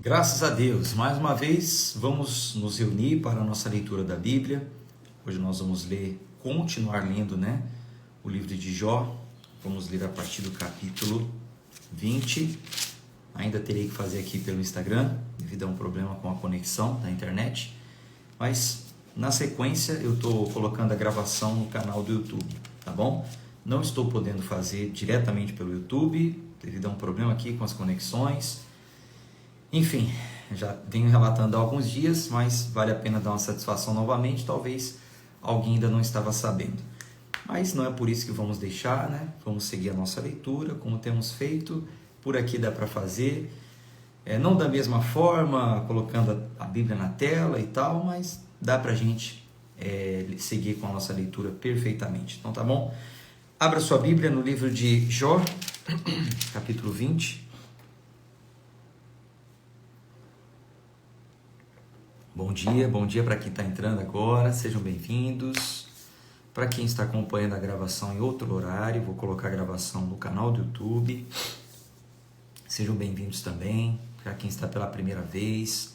Graças a Deus, mais uma vez vamos nos reunir para a nossa leitura da Bíblia. Hoje nós vamos continuar lendo, o livro de Jó. Vamos ler a partir do capítulo 20. Ainda terei que fazer aqui pelo Instagram, devido a um problema com a conexão da internet. Mas na sequência eu estou colocando a gravação no canal do YouTube, tá bom? Não estou podendo fazer diretamente pelo YouTube, devido a um problema aqui com as conexões. Enfim, já venho relatando há alguns dias, mas vale a pena dar uma satisfação novamente, talvez alguém ainda não estava sabendo. Mas não é por isso que vamos deixar, Vamos seguir a nossa leitura, como temos feito, por aqui dá para fazer. Não da mesma forma, colocando a Bíblia na tela e tal, mas dá para a gente seguir com a nossa leitura perfeitamente. Então tá bom? Abra sua Bíblia no livro de Jó, capítulo 20. Bom dia para quem está entrando agora, sejam bem-vindos. Para quem está acompanhando a gravação em outro horário, vou colocar a gravação no canal do YouTube. Sejam bem-vindos também. Para quem está pela primeira vez,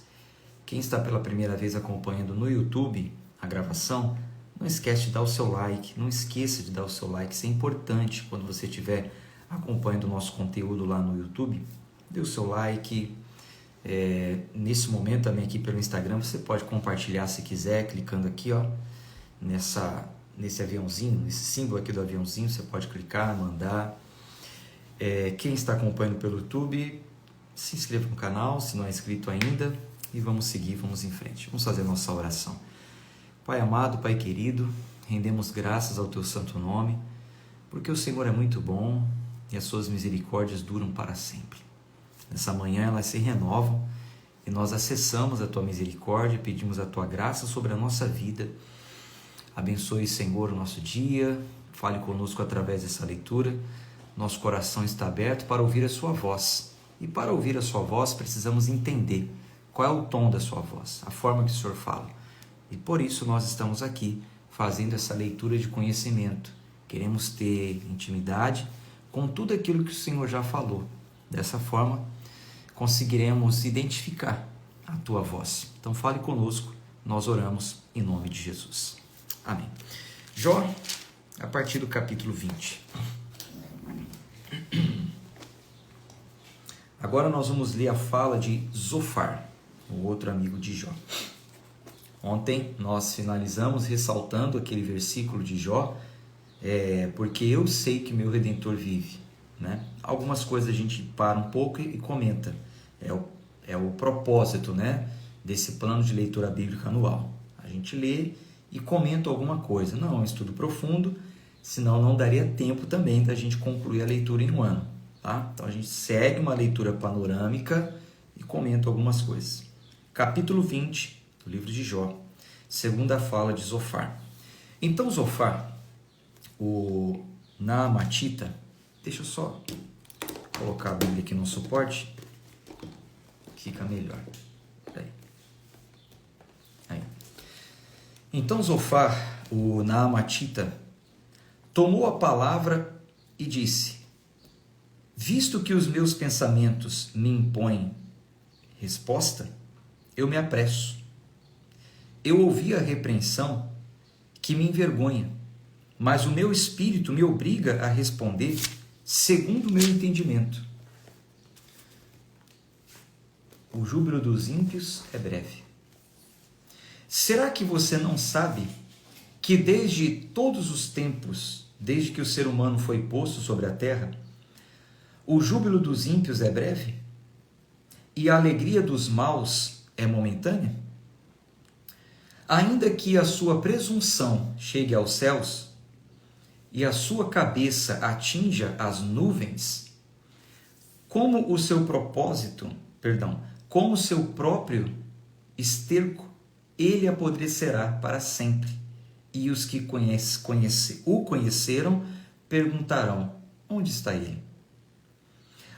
quem está pela primeira vez acompanhando no YouTube a gravação, não esquece de dar o seu like, não esqueça de dar o seu like, isso é importante quando você estiver acompanhando o nosso conteúdo lá no YouTube. Dê o seu like. Nesse momento também aqui pelo Instagram você pode compartilhar se quiser, clicando aqui nesse aviãozinho, nesse símbolo aqui do aviãozinho, você pode clicar, mandar. Quem está acompanhando pelo YouTube, se inscreva no canal se não é inscrito ainda e vamos seguir, vamos em frente. Vamos fazer a nossa oração. Pai amado, Pai querido, rendemos graças ao teu santo nome, porque o Senhor é muito bom e as suas misericórdias duram para sempre. Nessa manhã elas se renovam e nós acessamos a Tua misericórdia, pedimos a Tua graça sobre a nossa vida. Abençoe, Senhor, o nosso dia, fale conosco através dessa leitura. Nosso coração está aberto para ouvir a Sua voz. E para ouvir a Sua voz precisamos entender qual é o tom da Sua voz, a forma que o Senhor fala. E por isso nós estamos aqui fazendo essa leitura de conhecimento. Queremos ter intimidade com tudo aquilo que o Senhor já falou. Dessa forma, conseguiremos identificar a Tua voz. Então fale conosco, nós oramos em nome de Jesus. Amém. Jó, a partir do capítulo 20. Agora nós vamos ler a fala de Zofar, o outro amigo de Jó. Ontem nós finalizamos ressaltando aquele versículo de Jó, porque eu sei que meu Redentor vive. Algumas coisas a gente para um pouco e comenta. É o propósito, desse plano de leitura bíblica anual. A gente lê e comenta alguma coisa. Não é um estudo profundo, senão não daria tempo também da gente concluir a leitura em um ano. Tá? Então a gente segue uma leitura panorâmica e comenta algumas coisas. Capítulo 20 do livro de Jó, segunda fala de Zofar. Então Zofar, o Naamatita, deixa eu só colocar a Bíblia aqui no suporte, fica melhor. Aí. Então Zofar, o Naamatita, tomou a palavra e disse: visto que os meus pensamentos me impõem resposta, eu me apresso. Eu ouvi a repreensão que me envergonha, mas o meu espírito me obriga a responder segundo o meu entendimento. O júbilo dos ímpios é breve. Será que você não sabe que desde todos os tempos, desde que o ser humano foi posto sobre a terra, o júbilo dos ímpios é breve? E a alegria dos maus é momentânea? Ainda que a sua presunção chegue aos céus e a sua cabeça atinja as nuvens, como o seu próprio esterco, ele apodrecerá para sempre. E os que o conheceram perguntarão: onde está ele?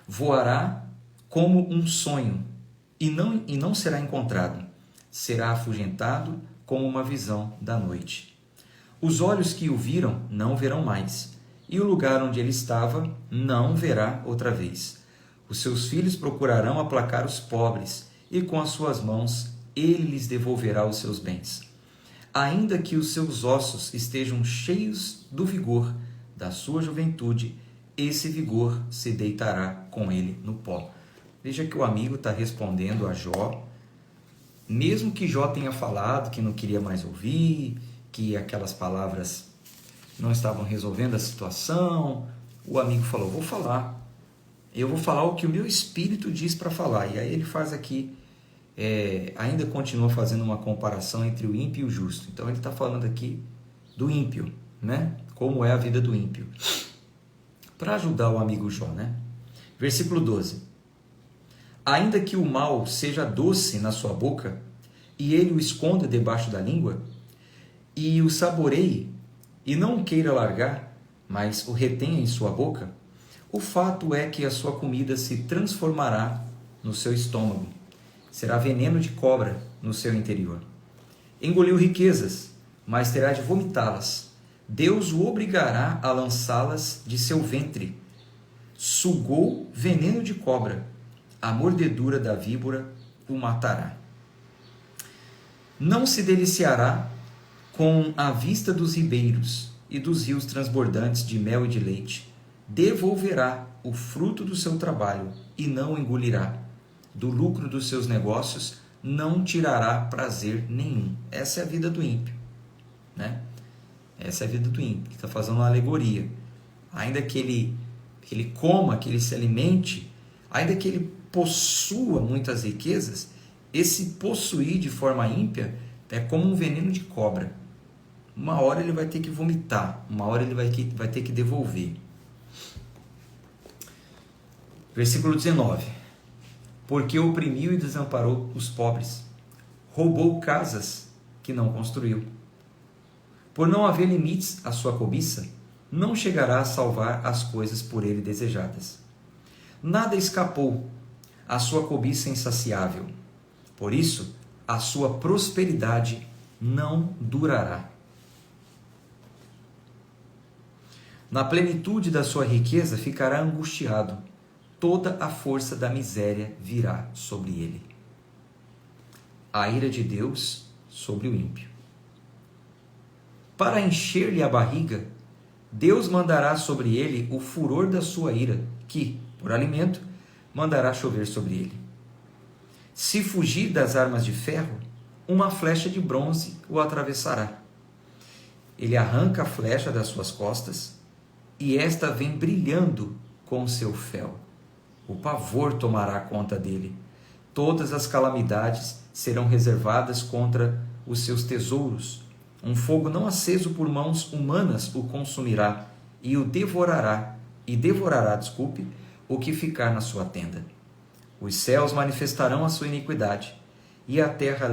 Voará como um sonho e não será encontrado. Será afugentado como uma visão da noite. Os olhos que o viram não verão mais, e o lugar onde ele estava não verá outra vez. Os seus filhos procurarão aplacar os pobres, e com as suas mãos ele lhes devolverá os seus bens. Ainda que os seus ossos estejam cheios do vigor da sua juventude, esse vigor se deitará com ele no pó. Veja que o amigo está respondendo a Jó, mesmo que Jó tenha falado que não queria mais ouvir, que aquelas palavras não estavam resolvendo a situação, o amigo falou, vou falar. Eu vou falar o que o meu espírito diz para falar. E aí ele faz aqui, ainda continua fazendo uma comparação entre o ímpio e o justo. Então ele está falando aqui do ímpio, né? Como é a vida do ímpio. Para ajudar o amigo Jó, né? Versículo 12. Ainda que o mal seja doce na sua boca, e ele o esconda debaixo da língua, e o saboreie, e não o queira largar, mas o retenha em sua boca, o fato é que a sua comida se transformará no seu estômago. Será veneno de cobra no seu interior. Engoliu riquezas, mas terá de vomitá-las. Deus o obrigará a lançá-las de seu ventre. Sugou veneno de cobra. A mordedura da víbora o matará. Não se deliciará com a vista dos ribeiros e dos rios transbordantes de mel e de leite. Devolverá o fruto do seu trabalho e não o engolirá. Do lucro dos seus negócios não tirará prazer nenhum. Essa é a vida do ímpio, né? Essa é a vida do ímpio, que está fazendo uma alegoria. Ainda que ele coma, que ele se alimente, ainda que ele possua muitas riquezas, esse possuir de forma ímpia é como um veneno de cobra. Uma hora ele vai ter que vomitar, uma hora ele vai ter que devolver. Versículo 19. Porque oprimiu e desamparou os pobres, roubou casas que não construiu. Por não haver limites à sua cobiça, não chegará a salvar as coisas por ele desejadas. Nada escapou à sua cobiça insaciável. Por isso, a sua prosperidade não durará. Na plenitude da sua riqueza ficará angustiado. Toda a força da miséria virá sobre ele. A ira de Deus sobre o ímpio. Para encher-lhe a barriga, Deus mandará sobre ele o furor da sua ira, que, por alimento, mandará chover sobre ele. Se fugir das armas de ferro, uma flecha de bronze o atravessará. Ele arranca a flecha das suas costas, e esta vem brilhando com o seu fel. O pavor tomará conta dele. Todas as calamidades serão reservadas contra os seus tesouros. Um fogo não aceso por mãos humanas o consumirá e devorará, o que ficar na sua tenda. Os céus manifestarão a sua iniquidade, e a terra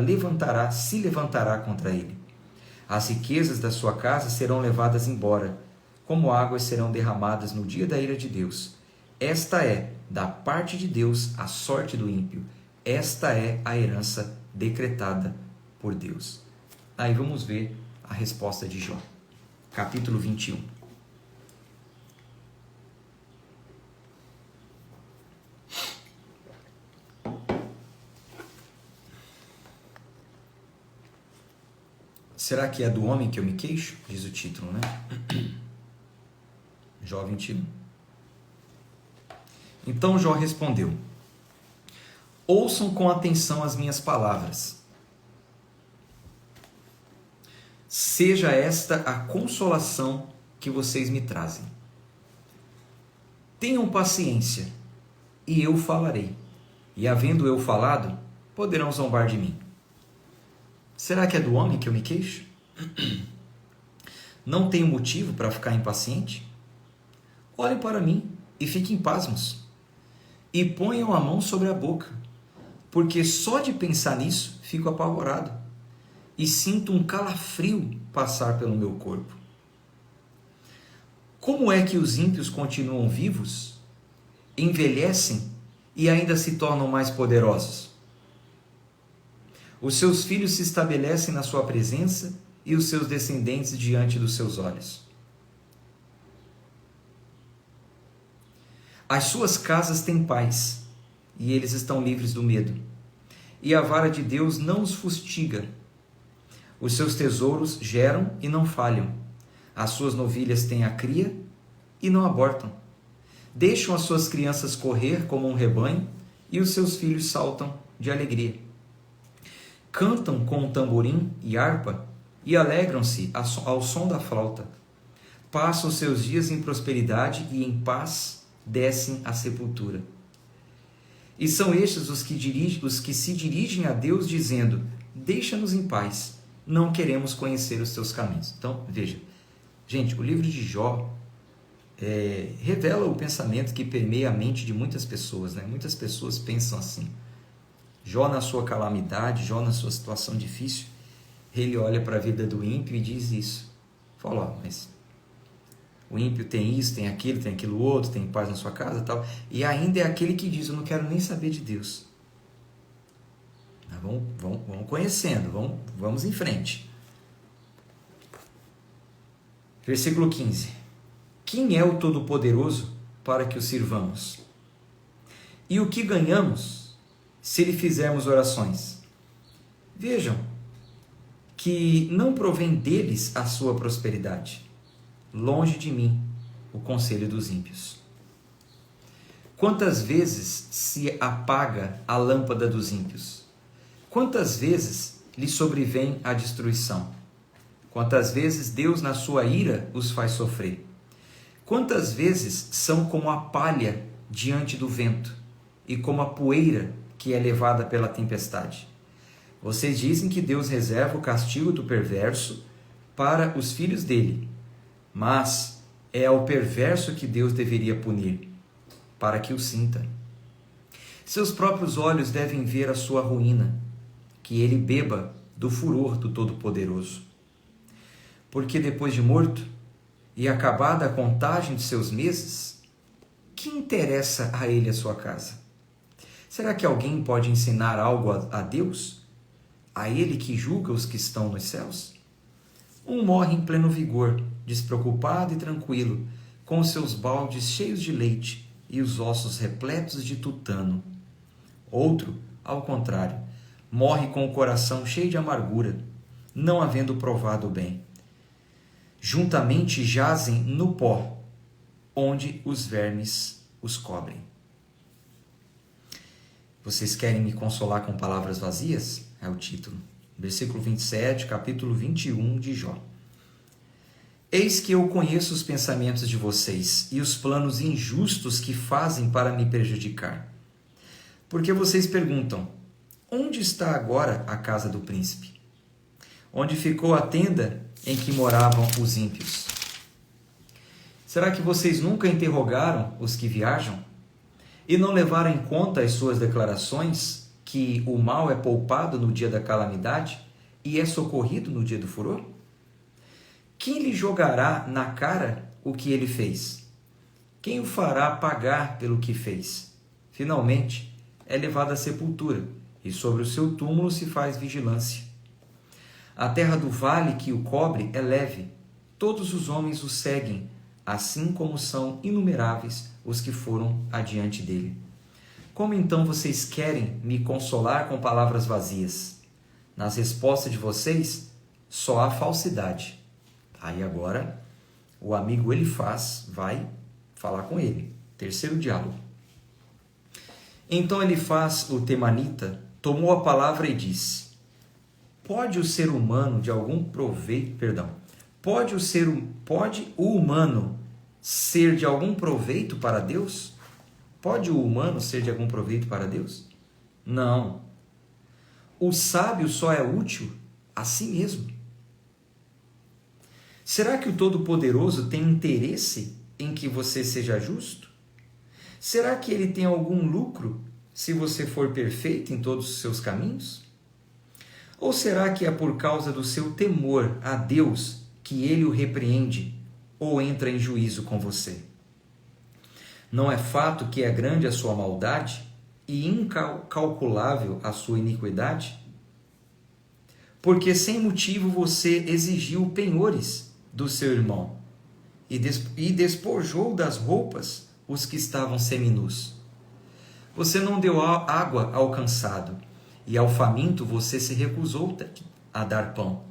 se levantará contra ele. As riquezas da sua casa serão levadas embora, como águas serão derramadas no dia da ira de Deus. Esta é, da parte de Deus, a sorte do ímpio. Esta é a herança decretada por Deus. Aí vamos ver a resposta de Jó. Capítulo 21. Será que é do homem que eu me queixo? Diz o título, né? Jó 21. Então Jó respondeu: ouçam com atenção as minhas palavras. Seja esta a consolação que vocês me trazem. Tenham paciência, e eu falarei. E havendo eu falado, poderão zombar de mim. Será que é do homem que eu me queixo? Não tenho motivo para ficar impaciente? Olhem para mim e fiquem pasmos. E ponham a mão sobre a boca, porque só de pensar nisso fico apavorado e sinto um calafrio passar pelo meu corpo. Como é que os ímpios continuam vivos, envelhecem e ainda se tornam mais poderosos? Os seus filhos se estabelecem na sua presença e os seus descendentes diante dos seus olhos. As suas casas têm paz, e eles estão livres do medo. e a vara de Deus não os fustiga. Os seus tesouros geram e não falham. As suas novilhas têm a cria e não abortam. Deixam as suas crianças correr como um rebanho e os seus filhos saltam de alegria. Cantam com tamborim e harpa e alegram-se ao som da flauta. Passam seus dias em prosperidade e em paz descem à sepultura. E são estes os que se dirigem a Deus dizendo: deixa-nos em paz, não queremos conhecer os teus caminhos. Então, veja, gente, o livro de Jó revela o pensamento que permeia a mente de muitas pessoas, né? Muitas pessoas pensam assim. Jó na sua calamidade, Jó na sua situação difícil, ele olha para a vida do ímpio e diz isso. Fala, mas o ímpio tem isso, tem aquilo outro, tem paz na sua casa e tal. E ainda é aquele que diz: eu não quero nem saber de Deus. Vamos conhecendo, vamos em frente. Versículo 15. Quem é o Todo-Poderoso para que o sirvamos? E o que ganhamos se lhe fizermos orações? Vejam que não provém deles a sua prosperidade. Longe de mim o conselho dos ímpios. Quantas vezes se apaga a lâmpada dos ímpios? Quantas vezes lhe sobrevém a destruição? Quantas vezes Deus, na sua ira, os faz sofrer? Quantas vezes são como a palha diante do vento e como a poeira que é levada pela tempestade? Vocês dizem que Deus reserva o castigo do perverso para os filhos dele, mas é ao perverso que Deus deveria punir, para que o sinta. Seus próprios olhos devem ver a sua ruína, que ele beba do furor do Todo-Poderoso. Porque depois de morto e acabada a contagem de seus meses, que interessa a ele a sua casa? Será que alguém pode ensinar algo a Deus? A ele que julga os que estão nos céus? Um morre em pleno vigor, despreocupado e tranquilo, com os seus baldes cheios de leite e os ossos repletos de tutano. Outro, ao contrário, morre com o coração cheio de amargura, não havendo provado o bem. Juntamente jazem no pó, onde os vermes os cobrem. Vocês querem me consolar com palavras vazias? É o título. Versículo 27, capítulo 21 de Jó. Eis que eu conheço os pensamentos de vocês e os planos injustos que fazem para me prejudicar. Porque vocês perguntam: onde está agora a casa do príncipe? Onde ficou a tenda em que moravam os ímpios? Será que vocês nunca interrogaram os que viajam? E não levaram em conta as suas declarações, que o mal é poupado no dia da calamidade e é socorrido no dia do furor? Quem lhe jogará na cara o que ele fez? Quem o fará pagar pelo que fez? Finalmente, é levado à sepultura, e sobre o seu túmulo se faz vigilância. A terra do vale que o cobre é leve, todos os homens o seguem, assim como são inumeráveis os que foram adiante dele. Como então vocês querem me consolar com palavras vazias? Nas respostas de vocês, só há falsidade. Aí agora, o amigo Elifaz vai falar com ele. Terceiro diálogo. Então Elifaz, o temanita, tomou a palavra e disse: pode o ser humano de algum proveito, pode o humano ser de algum proveito para Deus? Pode o humano ser de algum proveito para Deus? Não. O sábio só é útil a si mesmo. Será que o Todo-Poderoso tem interesse em que você seja justo? Será que ele tem algum lucro se você for perfeito em todos os seus caminhos? Ou será que é por causa do seu temor a Deus que ele o repreende ou entra em juízo com você? Não é fato que é grande a sua maldade e incalculável a sua iniquidade? Porque sem motivo você exigiu penhores do seu irmão e despojou das roupas os que estavam seminus. Você não deu água ao cansado e ao faminto você se recusou a dar pão.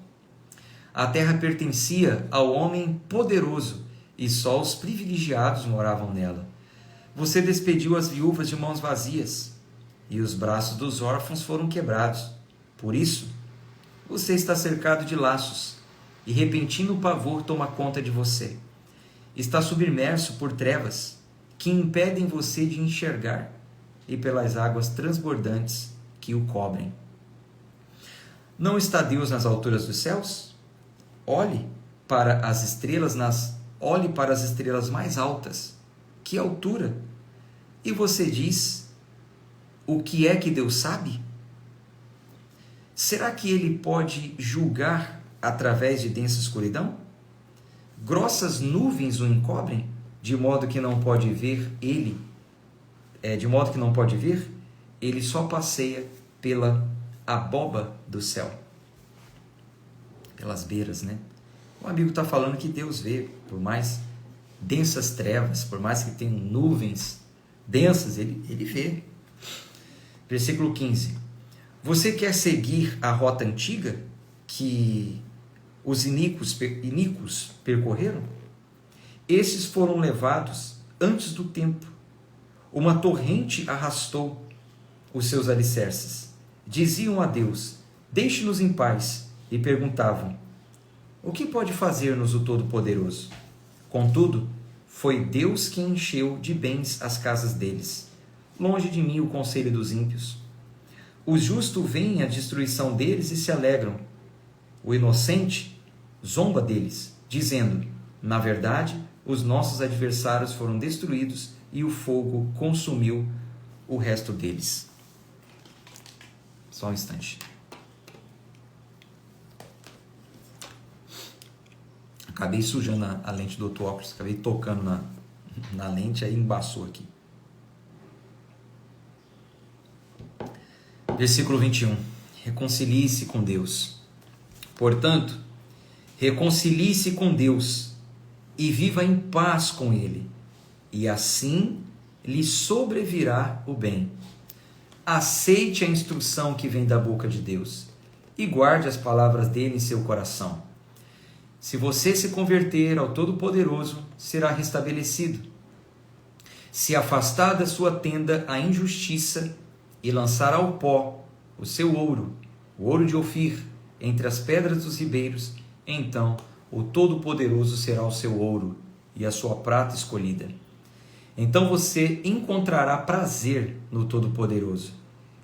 A terra pertencia ao homem poderoso, e só os privilegiados moravam nela. Você despediu as viúvas de mãos vazias, e os braços dos órfãos foram quebrados. Por isso, você está cercado de laços, e repentino pavor toma conta de você. Está submerso por trevas, que impedem você de enxergar, e pelas águas transbordantes que o cobrem. Não está Deus nas alturas dos céus? Olhe para as estrelas mais altas. Que altura! E você diz: o que é que Deus sabe? Será que ele pode julgar através de densa escuridão? Grossas nuvens o encobrem, de modo que não pode ver ele. Ele só passeia pela abóbada do céu. Pelas beiras, né? O amigo está falando que Deus vê, por mais densas trevas, por mais que tenham nuvens densas, ele vê. Versículo 15. Você quer seguir a rota antiga que os iníquos percorreram? Esses foram levados antes do tempo. Uma torrente arrastou os seus alicerces. Diziam a Deus: deixe-nos em paz. E perguntavam: o que pode fazer-nos o Todo-Poderoso? Contudo, foi Deus quem encheu de bens as casas deles. Longe de mim o conselho dos ímpios. Os justos veem a destruição deles e se alegram. O inocente zomba deles, dizendo: na verdade, os nossos adversários foram destruídos e o fogo consumiu o resto deles. Só um instante. Acabei sujando a lente do outro óculos, acabei tocando na lente, aí embaçou aqui. Versículo 21. Reconcilie-se com Deus. Portanto, reconcilie-se com Deus e viva em paz com Ele, e assim lhe sobrevirá o bem. Aceite a instrução que vem da boca de Deus e guarde as palavras dele em seu coração. Se você se converter ao Todo-Poderoso, será restabelecido. Se afastar da sua tenda a injustiça e lançar ao pó o seu ouro, o ouro de Ofir, entre as pedras dos ribeiros, então o Todo-Poderoso será o seu ouro e a sua prata escolhida. Então você encontrará prazer no Todo-Poderoso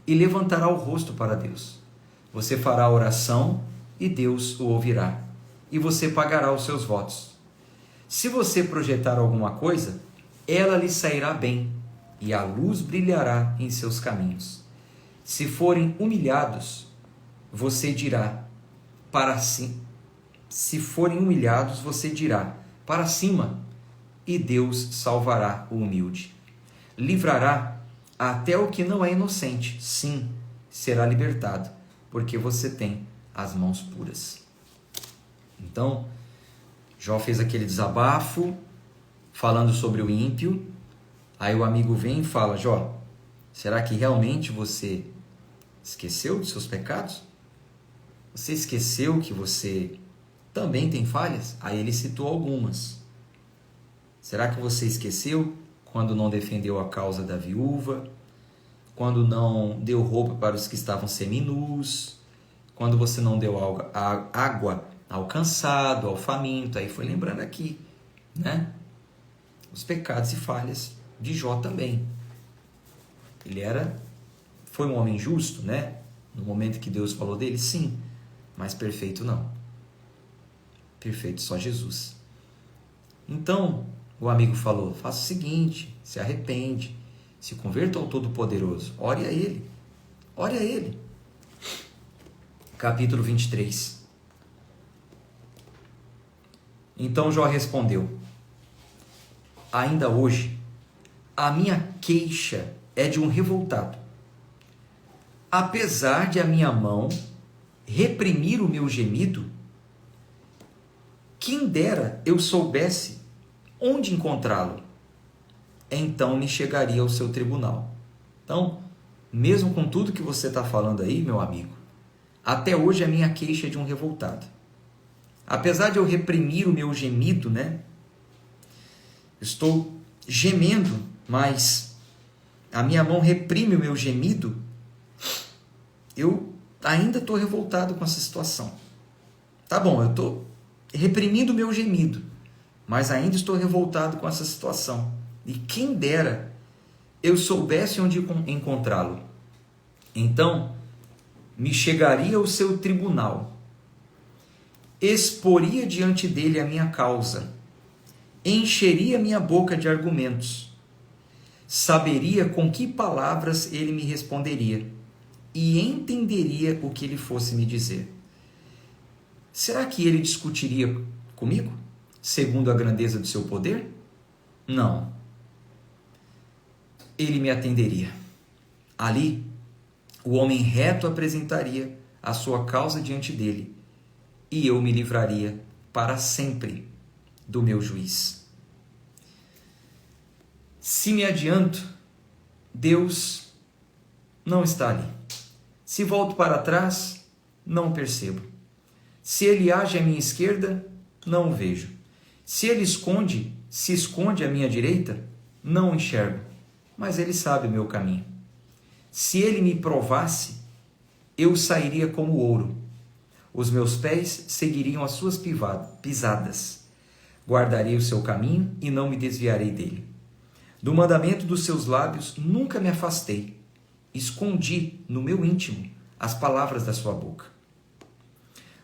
e levantará o rosto para Deus. Você fará oração e Deus o ouvirá, e você pagará os seus votos. Se você projetar alguma coisa, ela lhe sairá bem, e a luz brilhará em seus caminhos. Se forem humilhados, você dirá para cima. Se forem humilhados, você dirá para cima, e Deus salvará o humilde. Livrará até o que não é inocente. Sim, será libertado, porque você tem as mãos puras. Então, Jó fez aquele desabafo, falando sobre o ímpio. Aí o amigo vem e fala: Jó, será que realmente você esqueceu dos seus pecados? Você esqueceu que você também tem falhas? Aí ele citou algumas. Será que você esqueceu quando não defendeu a causa da viúva? Quando não deu roupa para os que estavam seminus? Quando você não deu água ao cansado, ao faminto? Aí foi lembrando aqui, né? Os pecados e falhas de Jó também. Ele foi um homem justo, né? No momento que Deus falou dele, sim, mas perfeito não. Perfeito só Jesus. Então, o amigo falou: faça o seguinte, se arrepende, se converta ao Todo-Poderoso, ore a Ele, ore a Ele. Capítulo 23. Então Jó respondeu: ainda hoje, a minha queixa é de um revoltado. Apesar de a minha mão reprimir o meu gemido, quem dera eu soubesse onde encontrá-lo, então me chegaria ao seu tribunal. Então, mesmo com tudo que você está falando aí, meu amigo, até hoje a minha queixa é de um revoltado. Apesar de eu reprimir o meu gemido, né? Estou gemendo, mas a minha mão reprime o meu gemido. Eu ainda estou revoltado com essa situação. Tá bom, eu estou reprimindo o meu gemido, mas ainda estou revoltado com essa situação. E quem dera eu soubesse onde encontrá-lo. Então, me chegaria ao seu tribunal, exporia diante dele a minha causa, encheria minha boca de argumentos, saberia com que palavras ele me responderia e entenderia o que ele fosse me dizer. Será que ele discutiria comigo, segundo a grandeza do seu poder? Não. Ele me atenderia. Ali, o homem reto apresentaria a sua causa diante dele, e eu me livraria para sempre do meu juiz. Se me adianto, Deus não está ali. Se volto para trás, não o percebo. Se ele age à minha esquerda, não o vejo. Se ele se esconde à minha direita, não o enxergo. Mas ele sabe o meu caminho. Se ele me provasse, eu sairia como ouro. Os meus pés seguiriam as suas pisadas. Guardarei o seu caminho e não me desviarei dele. Do mandamento dos seus lábios nunca me afastei. Escondi no meu íntimo as palavras da sua boca.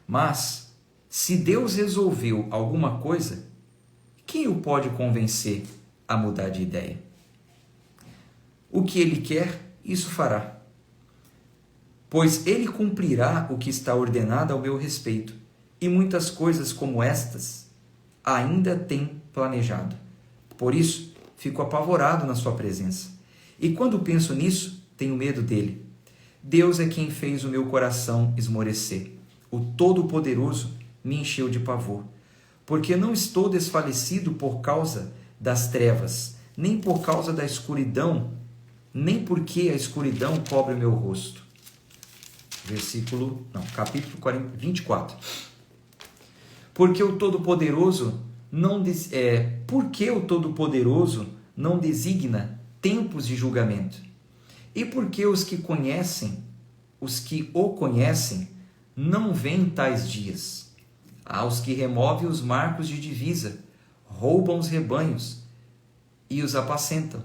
Mas, se Deus resolveu alguma coisa, quem o pode convencer a mudar de ideia? O que ele quer, isso fará. Pois ele cumprirá o que está ordenado ao meu respeito, e muitas coisas como estas ainda tem planejado. Por isso, fico apavorado na sua presença. E quando penso nisso, tenho medo dele. Deus é quem fez o meu coração esmorecer. O Todo-Poderoso me encheu de pavor. Porque não estou desfalecido por causa das trevas, nem por causa da escuridão, nem porque a escuridão cobre o meu rosto. Capítulo 24. Porque o Todo-Poderoso não designa tempos de julgamento. E porque os que o conhecem, não veem tais dias. Aos que removem os marcos de divisa, roubam os rebanhos e os apacentam.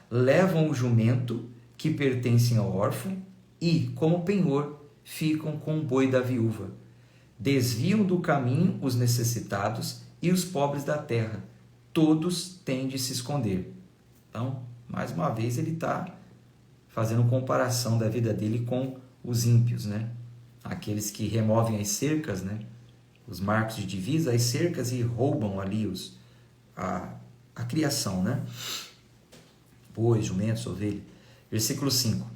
Levam o jumento que pertencem ao órfão e, como penhor, ficam com o boi da viúva. Desviam do caminho os necessitados e os pobres da terra. Todos têm de se esconder. Então, mais uma vez, ele está fazendo comparação da vida dele com os ímpios, né? Aqueles que removem as cercas, né? Os marcos de divisa, as cercas, e roubam ali a criação, né? Bois, jumentos, ovelha. Versículo 5.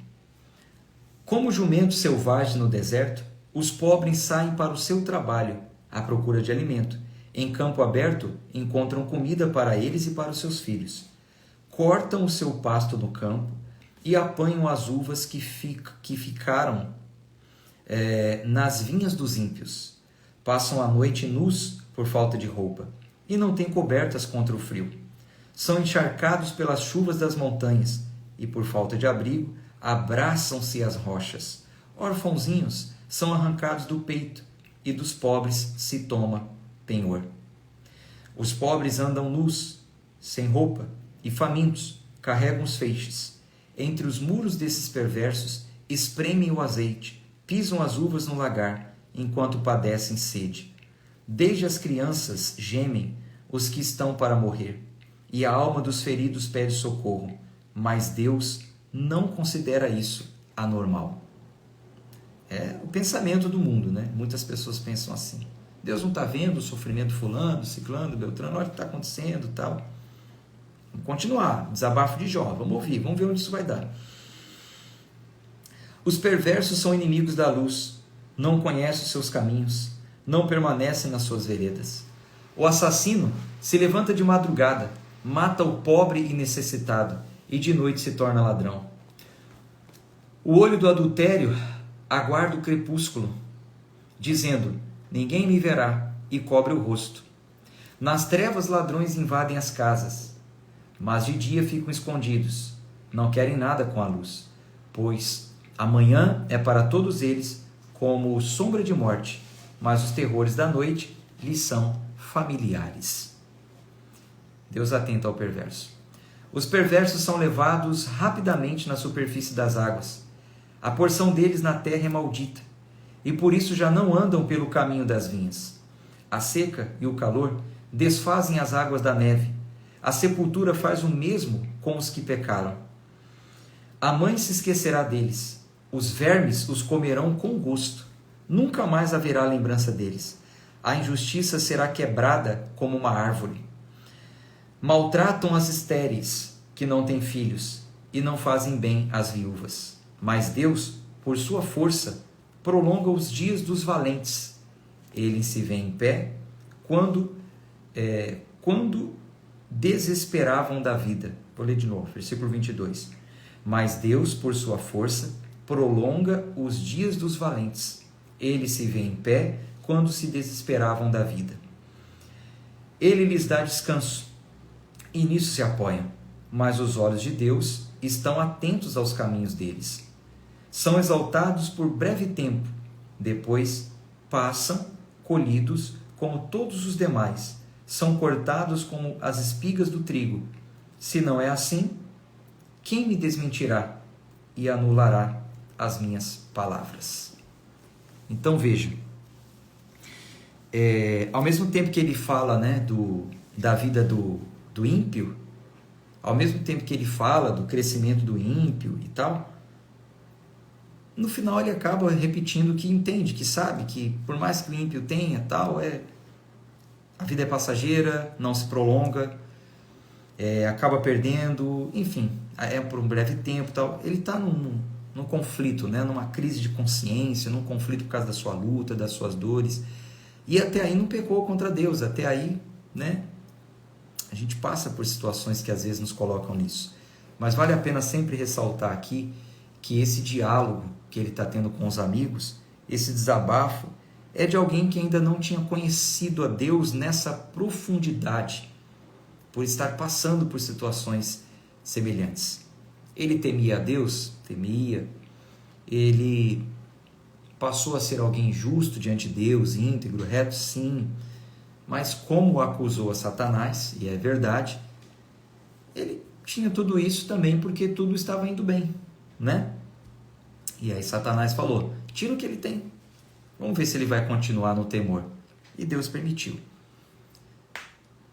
Como jumentos selvagens no deserto, os pobres saem para o seu trabalho, à procura de alimento. Em campo aberto, encontram comida para eles e para os seus filhos. Cortam o seu pasto no campo e apanham as uvas que ficaram nas vinhas dos ímpios. Passam a noite nus por falta de roupa e não têm cobertas contra o frio. São encharcados pelas chuvas das montanhas e, por falta de abrigo, abraçam-se às rochas. Órfãozinhos são arrancados do peito e dos pobres se toma penhor. Os pobres andam nus, sem roupa, e famintos carregam os feixes. Entre os muros desses perversos espremem o azeite, pisam as uvas no lagar, enquanto padecem sede. Desde as crianças gemem os que estão para morrer, e a alma dos feridos pede socorro, mas Deus não considera isso anormal. É o pensamento do mundo, né? Muitas pessoas pensam assim. Deus não está vendo o sofrimento fulano, ciclano, beltrano, olha o que está acontecendo e tal. Vamos continuar, desabafo de Jó, vamos ouvir, vamos ver onde isso vai dar. Os perversos são inimigos da luz, não conhecem os seus caminhos, não permanecem nas suas veredas. O assassino se levanta de madrugada, mata o pobre e necessitado, e de noite se torna ladrão. O olho do adultério aguarda o crepúsculo, dizendo: ninguém me verá, e cobre o rosto. Nas trevas ladrões invadem as casas, mas de dia ficam escondidos, não querem nada com a luz, pois amanhã é para todos eles como sombra de morte, mas os terrores da noite lhes são familiares. Deus atenta ao perverso. Os perversos são levados rapidamente na superfície das águas. A porção deles na terra é maldita, e por isso já não andam pelo caminho das vinhas. A seca e o calor desfazem as águas da neve. A sepultura faz o mesmo com os que pecaram. A mãe se esquecerá deles. Os vermes os comerão com gosto. Nunca mais haverá lembrança deles. A injustiça será quebrada como uma árvore. Maltratam as estéreis, que não têm filhos, e não fazem bem às viúvas. Mas Deus, por sua força, prolonga os dias dos valentes. Ele se vê em pé quando desesperavam da vida. Vou ler de novo, versículo 22. Mas Deus, por sua força, prolonga os dias dos valentes. Ele se vê em pé quando se desesperavam da vida. Ele lhes dá descanso, e nisso se apoiam. Mas os olhos de Deus estão atentos aos caminhos deles. São exaltados por breve tempo, depois passam colhidos como todos os demais, são cortados como as espigas do trigo. Se não é assim, quem me desmentirá e anulará as minhas palavras? Então veja, ao mesmo tempo que ele fala, né, da vida do ímpio, ao mesmo tempo que ele fala do crescimento do ímpio e tal, no final ele acaba repetindo que entende, que sabe que por mais que o ímpio tenha tal, a vida é passageira, não se prolonga, acaba perdendo, enfim, é por um breve tempo tal. Ele está num conflito, né? Numa crise de consciência, num conflito por causa da sua luta, das suas dores, e até aí não pecou contra Deus, até aí, né? A gente passa por situações que às vezes nos colocam nisso, mas vale a pena sempre ressaltar aqui que esse diálogo que ele está tendo com os amigos, esse desabafo, é de alguém que ainda não tinha conhecido a Deus nessa profundidade, por estar passando por situações semelhantes. Ele temia a Deus? Temia. Ele passou a ser alguém justo diante de Deus, íntegro, reto? Sim. Mas como acusou a Satanás, e é verdade, ele tinha tudo isso também porque tudo estava indo bem, né? E aí Satanás falou: tira o que ele tem, vamos ver se ele vai continuar no temor. E Deus permitiu.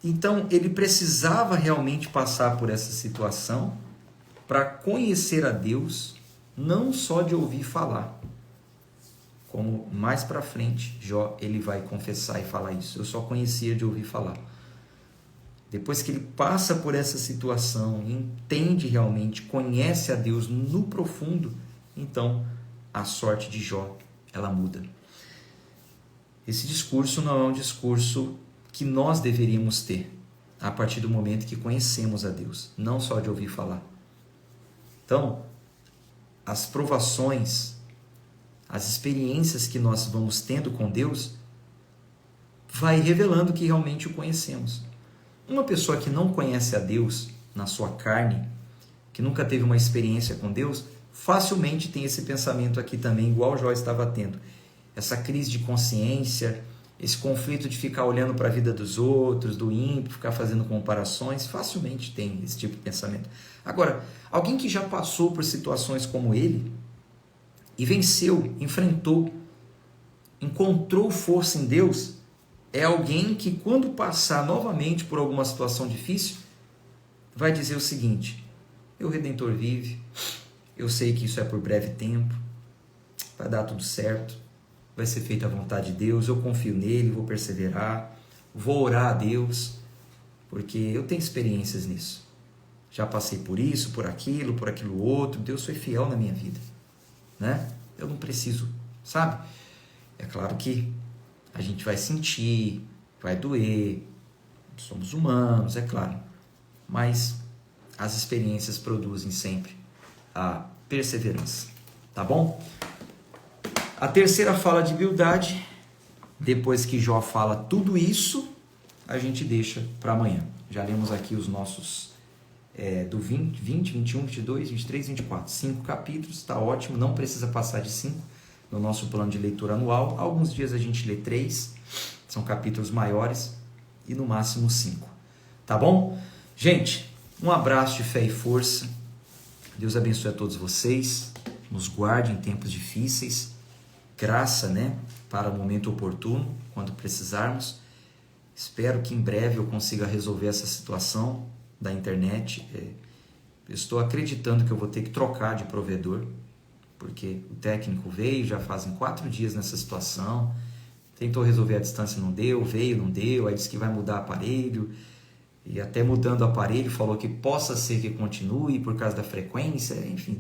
Então ele precisava realmente passar por essa situação para conhecer a Deus, não só de ouvir falar. Como mais para frente, Jó, ele vai confessar e falar isso. Eu só conhecia de ouvir falar. Depois que ele passa por essa situação, entende realmente, conhece a Deus no profundo, então a sorte de Jó, ela muda. Esse discurso não é um discurso que nós deveríamos ter a partir do momento que conhecemos a Deus, não só de ouvir falar. Então, as provações, as experiências que nós vamos tendo com Deus, vai revelando que realmente o conhecemos. Uma pessoa que não conhece a Deus na sua carne, que nunca teve uma experiência com Deus, facilmente tem esse pensamento aqui também, igual Jó estava tendo. Essa crise de consciência, esse conflito de ficar olhando para a vida dos outros, do ímpio, ficar fazendo comparações, facilmente tem esse tipo de pensamento. Agora, alguém que já passou por situações como ele, e venceu, enfrentou, encontrou força em Deus, é alguém que quando passar novamente por alguma situação difícil, vai dizer o seguinte: meu Redentor vive, eu sei que isso é por breve tempo, vai dar tudo certo, vai ser feita a vontade de Deus, eu confio nele, vou perseverar, vou orar a Deus, porque eu tenho experiências nisso. Já passei por isso, por aquilo outro, Deus foi fiel na minha vida, né? Eu não preciso, sabe? É claro que a gente vai sentir, vai doer, somos humanos, é claro, mas as experiências produzem sempre a perseverança. tá bom? A terceira fala de Bildade, depois que Jó fala tudo isso, a gente deixa para amanhã. Já lemos aqui os nossos do 20, 21, 22, 23, 24. 5 capítulos, está ótimo, não precisa passar de 5 no nosso plano de leitura anual. Alguns dias a gente lê 3, são capítulos maiores, e no máximo 5. Tá bom? Gente, um abraço de fé e força. Deus abençoe a todos vocês, nos guarde em tempos difíceis, graça, né, para o momento oportuno, quando precisarmos. Espero que em breve eu consiga resolver essa situação da internet. Eu estou acreditando que eu vou ter que trocar de provedor, porque o técnico veio, já fazem 4 dias nessa situação, tentou resolver a distância, não deu, veio, não deu, aí disse que vai mudar o aparelho, e até mudando o aparelho falou que possa ser que continue por causa da frequência, enfim.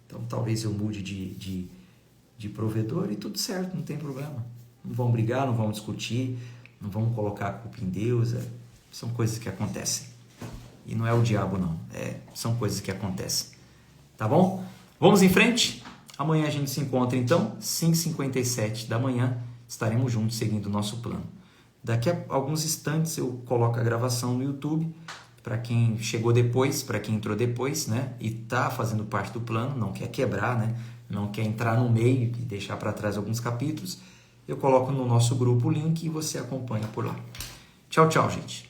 Então talvez eu mude de provedor e tudo certo, não tem problema. Não vamos brigar, não vamos discutir, não vamos colocar a culpa em Deus, são coisas que acontecem. E não é o diabo não, são coisas que acontecem. Tá bom? Vamos em frente? Amanhã a gente se encontra então, 5h57 da manhã, estaremos juntos seguindo o nosso plano. Daqui a alguns instantes eu coloco a gravação no YouTube, para quem chegou depois, para quem entrou depois, né, e está fazendo parte do plano, não quer quebrar, né, não quer entrar no meio e deixar para trás alguns capítulos, eu coloco no nosso grupo o link e você acompanha por lá. Tchau, tchau, gente.